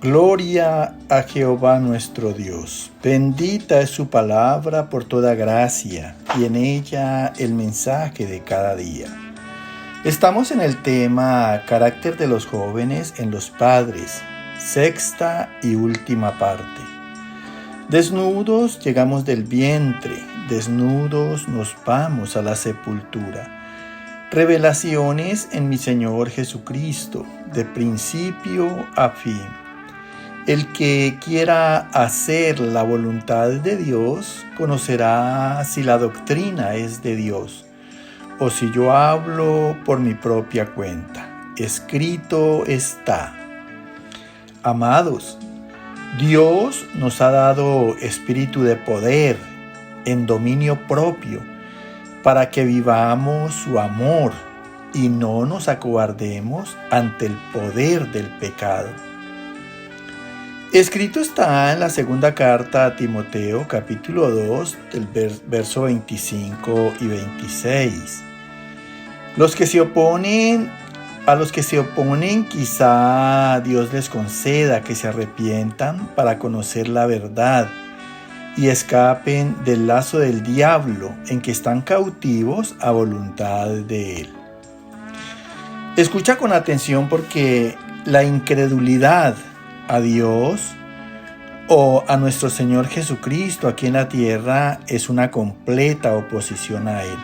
Gloria a Jehová nuestro Dios. Bendita es su palabra por toda gracia y en ella el mensaje de cada día. Estamos en el tema carácter de los jóvenes en los padres, sexta y última parte. Desnudos llegamos del vientre, desnudos nos vamos a la sepultura. Revelaciones en mi Señor Jesucristo, de principio a fin. El que quiera hacer la voluntad de Dios conocerá si la doctrina es de Dios o si yo hablo por mi propia cuenta. Escrito está. Amados, Dios nos ha dado espíritu de poder en dominio propio para que vivamos su amor y no nos acobardemos ante el poder del pecado. Escrito está en la segunda carta a Timoteo, capítulo 2, del verso 25 y 26. A los que se oponen, quizá Dios les conceda que se arrepientan para conocer la verdad y escapen del lazo del diablo en que están cautivos a voluntad de él. Escucha con atención porque la incredulidad a Dios o a nuestro Señor Jesucristo aquí en la tierra es una completa oposición a Él.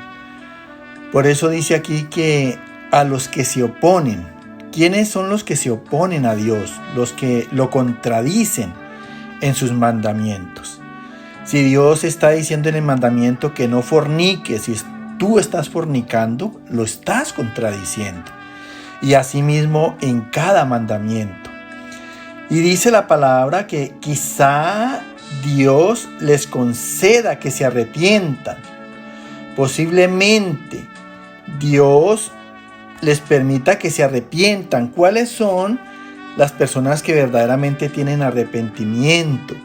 Por eso dice aquí que a los que se oponen, ¿quiénes son los que se oponen a Dios? Los que lo contradicen en sus mandamientos. Si Dios está diciendo en el mandamiento que no forniques, si tú estás fornicando, lo estás contradiciendo. Y asimismo en cada mandamiento. Y dice la palabra que quizá Dios les conceda que se arrepientan. Posiblemente Dios les permita que se arrepientan. ¿Cuáles son las personas que verdaderamente tienen arrepentimiento?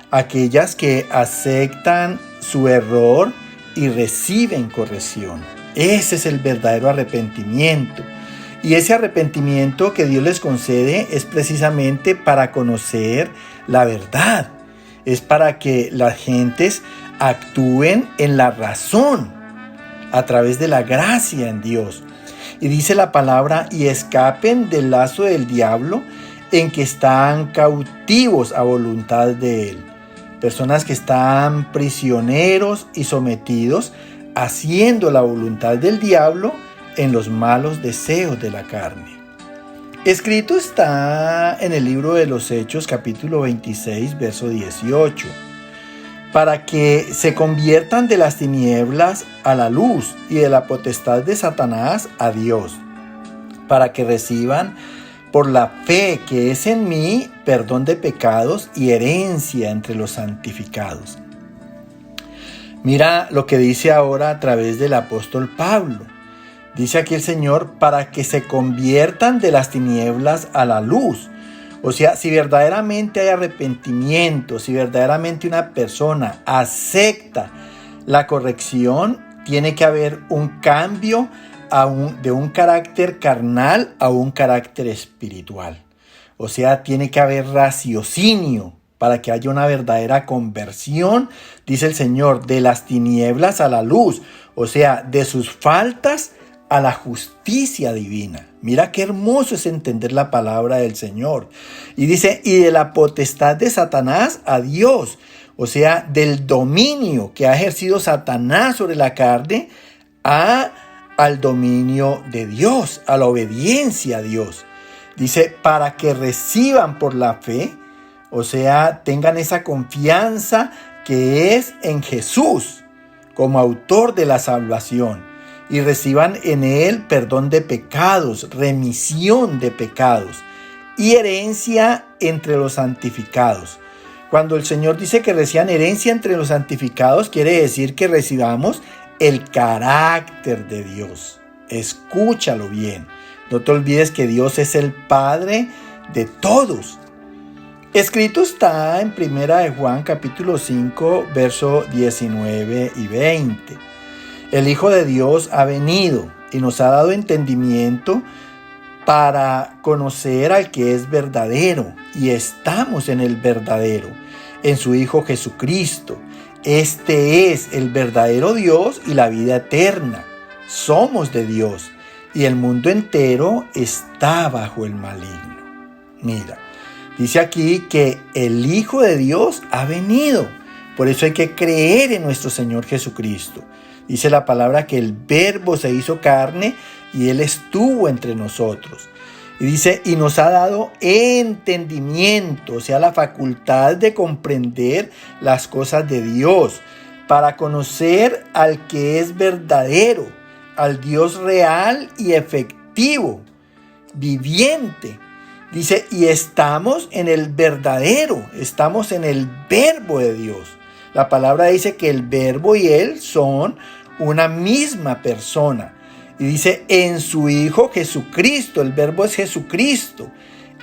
Aquellas que aceptan su error y reciben corrección. Ese es el verdadero arrepentimiento. Y ese arrepentimiento que Dios les concede es precisamente para conocer la verdad. Es para que las gentes actúen en la razón a través de la gracia en Dios. Y dice la palabra, y escapen del lazo del diablo en que están cautivos a voluntad de él. Personas que están prisioneros y sometidos haciendo la voluntad del diablo en los malos deseos de la carne. Escrito está en el libro de los Hechos, capítulo 26, verso 18, para que se conviertan de las tinieblas a la luz y de la potestad de Satanás a Dios, para que reciban por la fe que es en mí perdón de pecados y herencia entre los santificados. Mira lo que dice ahora a través del apóstol Pablo. Dice aquí el Señor, para que se conviertan de las tinieblas a la luz. O sea, si verdaderamente hay arrepentimiento, si verdaderamente una persona acepta la corrección, tiene que haber un cambio de un carácter carnal a un carácter espiritual. O sea, tiene que haber raciocinio para que haya una verdadera conversión, dice el Señor, de las tinieblas a la luz. O sea, de sus faltas a la justicia divina. Mira qué hermoso es entender la palabra del Señor. Y dice, y de la potestad de Satanás a Dios. O sea, del dominio que ha ejercido Satanás sobre la carne al dominio de Dios, a la obediencia a Dios. Dice, para que reciban por la fe, o sea, tengan esa confianza que es en Jesús como autor de la salvación. Y reciban en él perdón de pecados, remisión de pecados y herencia entre los santificados. Cuando el Señor dice que reciban herencia entre los santificados, quiere decir que recibamos el carácter de Dios. Escúchalo bien. No te olvides que Dios es el Padre de todos. Escrito está en 1 Juan capítulo 5, verso 19 y 20. El Hijo de Dios ha venido y nos ha dado entendimiento para conocer al que es verdadero, y estamos en el verdadero, en su Hijo Jesucristo. Este es el verdadero Dios y la vida eterna. Somos de Dios y el mundo entero está bajo el maligno. Mira, dice aquí que el Hijo de Dios ha venido. Por eso hay que creer en nuestro Señor Jesucristo. Dice la palabra que el Verbo se hizo carne y Él estuvo entre nosotros. Y dice, y nos ha dado entendimiento, o sea, la facultad de comprender las cosas de Dios, para conocer al que es verdadero, al Dios real y efectivo, viviente. Dice, y estamos en el verdadero, estamos en el Verbo de Dios. La palabra dice que el Verbo y Él son una misma persona. Y dice, en su Hijo Jesucristo, el Verbo es Jesucristo.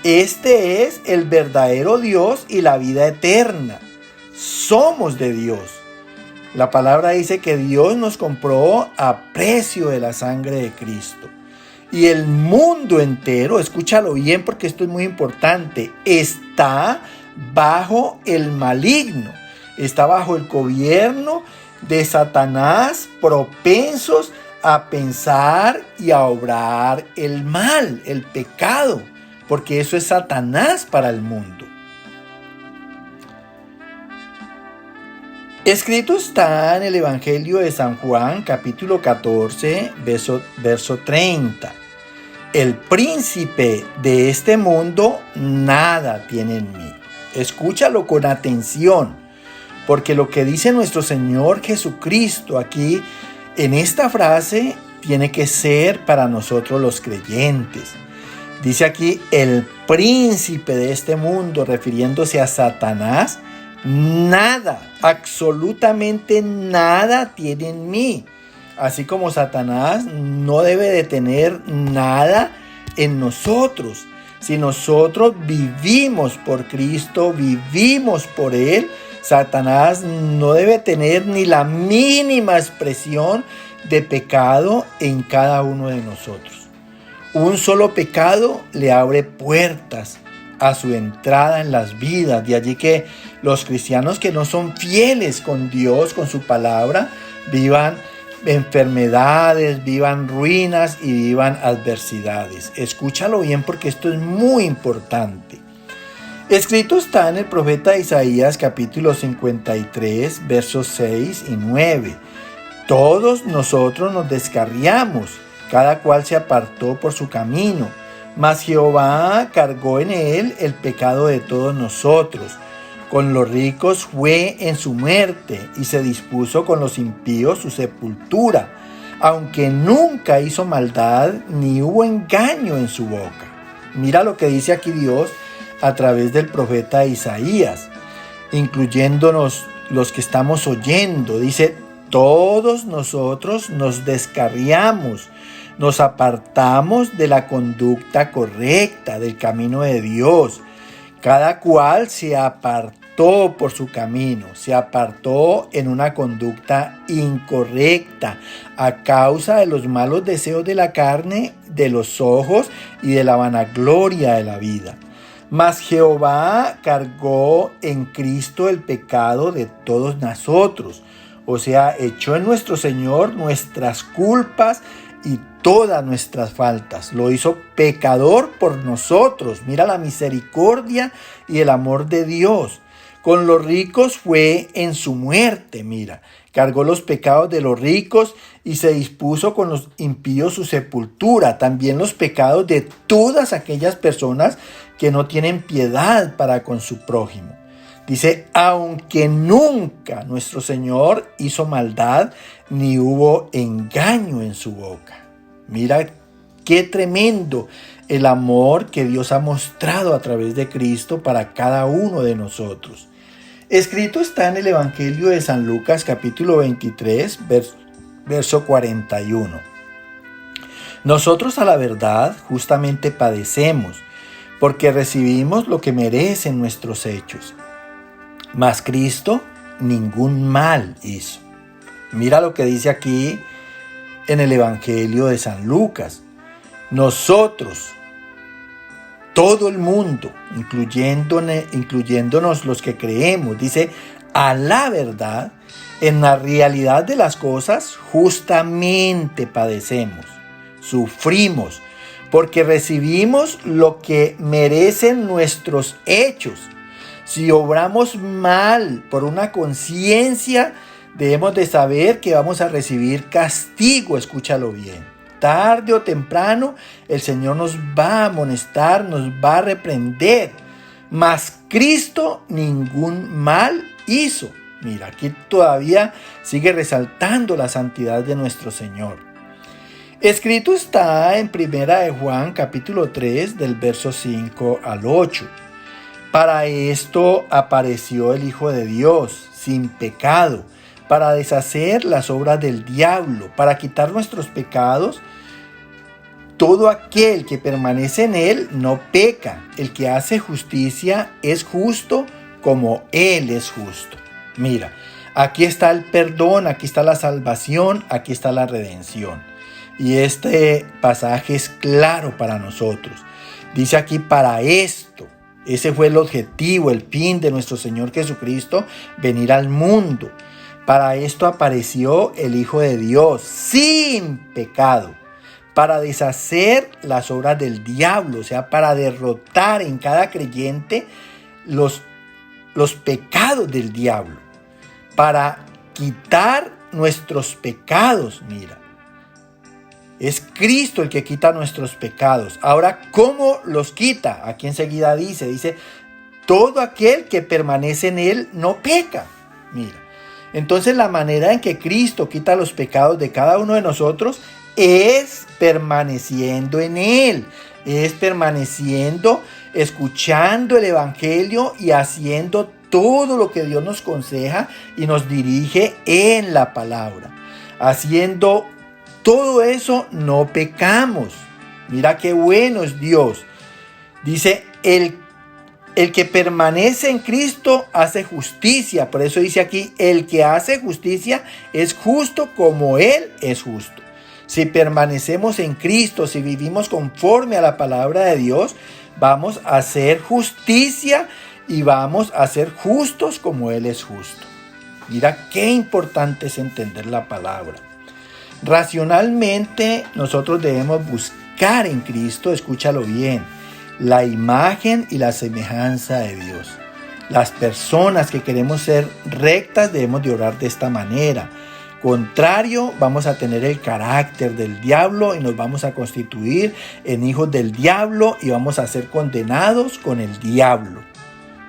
Este es el verdadero Dios y la vida eterna. Somos de Dios. La palabra dice que Dios nos compró a precio de la sangre de Cristo. Y el mundo entero, escúchalo bien porque esto es muy importante, está bajo el maligno. Está bajo el gobierno de Satanás, propensos a pensar y a obrar el mal, el pecado, porque eso es Satanás para el mundo. Escrito está en el Evangelio de San Juan, capítulo 14, verso 30. El príncipe de este mundo nada tiene en mí. Escúchalo con atención, porque lo que dice nuestro Señor Jesucristo aquí en esta frase tiene que ser para nosotros los creyentes. Dice aquí, el príncipe de este mundo, refiriéndose a Satanás, nada, absolutamente nada tiene en mí. Así como Satanás no debe de tener nada en nosotros. Si nosotros vivimos por Cristo, vivimos por Él, Satanás no debe tener ni la mínima expresión de pecado en cada uno de nosotros. Un solo pecado le abre puertas a su entrada en las vidas. De allí que los cristianos que no son fieles con Dios, con su palabra, vivan enfermedades, vivan ruinas y vivan adversidades. Escúchalo bien porque esto es muy importante. Escrito está en el profeta Isaías capítulo 53, versos 6 y 9. Todos nosotros nos descarriamos, cada cual se apartó por su camino, mas Jehová cargó en él el pecado de todos nosotros. Con los ricos fue en su muerte y se dispuso con los impíos su sepultura, aunque nunca hizo maldad ni hubo engaño en su boca. Mira lo que dice aquí Dios a través del profeta Isaías, incluyéndonos los que estamos oyendo. Dice, todos nosotros nos descarriamos, nos apartamos de la conducta correcta, del camino de Dios. Cada cual se apartó por su camino, se apartó en una conducta incorrecta a causa de los malos deseos de la carne, de los ojos y de la vanagloria de la vida. Mas Jehová cargó en Cristo el pecado de todos nosotros, o sea, echó en nuestro Señor nuestras culpas y todas nuestras faltas. Lo hizo pecador por nosotros. Mira la misericordia y el amor de Dios. Con los ricos fue en su muerte, mira. Cargó los pecados de los ricos y se dispuso con los impíos su sepultura. También los pecados de todas aquellas personas que no tienen piedad para con su prójimo. Dice, aunque nunca nuestro Señor hizo maldad, ni hubo engaño en su boca. Mira qué tremendo el amor que Dios ha mostrado a través de Cristo para cada uno de nosotros. Escrito está en el Evangelio de San Lucas, capítulo 23, verso 41. Nosotros a la verdad justamente padecemos, porque recibimos lo que merecen nuestros hechos. Mas Cristo ningún mal hizo. Mira lo que dice aquí en el Evangelio de San Lucas. Nosotros todo el mundo, incluyéndonos los que creemos, dice, a la verdad, en la realidad de las cosas, justamente padecemos, sufrimos, porque recibimos lo que merecen nuestros hechos. Si obramos mal por una conciencia, debemos de saber que vamos a recibir castigo, escúchalo bien. Tarde o temprano, el Señor nos va a amonestar, nos va a reprender. Mas Cristo ningún mal hizo. Mira, aquí todavía sigue resaltando la santidad de nuestro Señor. Escrito está en 1 de Juan capítulo 3 del verso 5 al 8. Para esto apareció el Hijo de Dios sin pecado, para deshacer las obras del diablo, para quitar nuestros pecados. Todo aquel que permanece en él no peca. El que hace justicia es justo como él es justo. Mira, aquí está el perdón, aquí está la salvación, aquí está la redención. Y este pasaje es claro para nosotros. Dice aquí, para esto. Ese fue el objetivo, el fin de nuestro Señor Jesucristo, venir al mundo. Para esto apareció el Hijo de Dios, sin pecado, para deshacer las obras del diablo, o sea, para derrotar en cada creyente los pecados del diablo, para quitar nuestros pecados, mira. Es Cristo el que quita nuestros pecados. Ahora, ¿cómo los quita? Aquí enseguida dice, todo aquel que permanece en él no peca. Mira, entonces la manera en que Cristo quita los pecados de cada uno de nosotros es permaneciendo en él, es permaneciendo, escuchando el evangelio y haciendo todo lo que Dios nos aconseja y nos dirige en la palabra. Haciendo todo eso no pecamos. Mira qué bueno es Dios. Dice, el que permanece en Cristo hace justicia. Por eso dice aquí, el que hace justicia es justo como Él es justo. Si permanecemos en Cristo, si vivimos conforme a la palabra de Dios, vamos a hacer justicia y vamos a ser justos como Él es justo. Mira qué importante es entender la palabra. Racionalmente nosotros debemos buscar en Cristo, escúchalo bien, la imagen y la semejanza de Dios. Las personas que queremos ser rectas debemos de orar de esta manera. Contrario, vamos a tener el carácter del diablo y nos vamos a constituir en hijos del diablo y vamos a ser condenados con el diablo.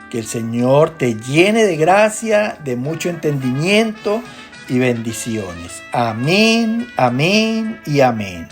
Que el Señor te llene de gracia, de mucho entendimiento y bendiciones. Amén, amén y amén.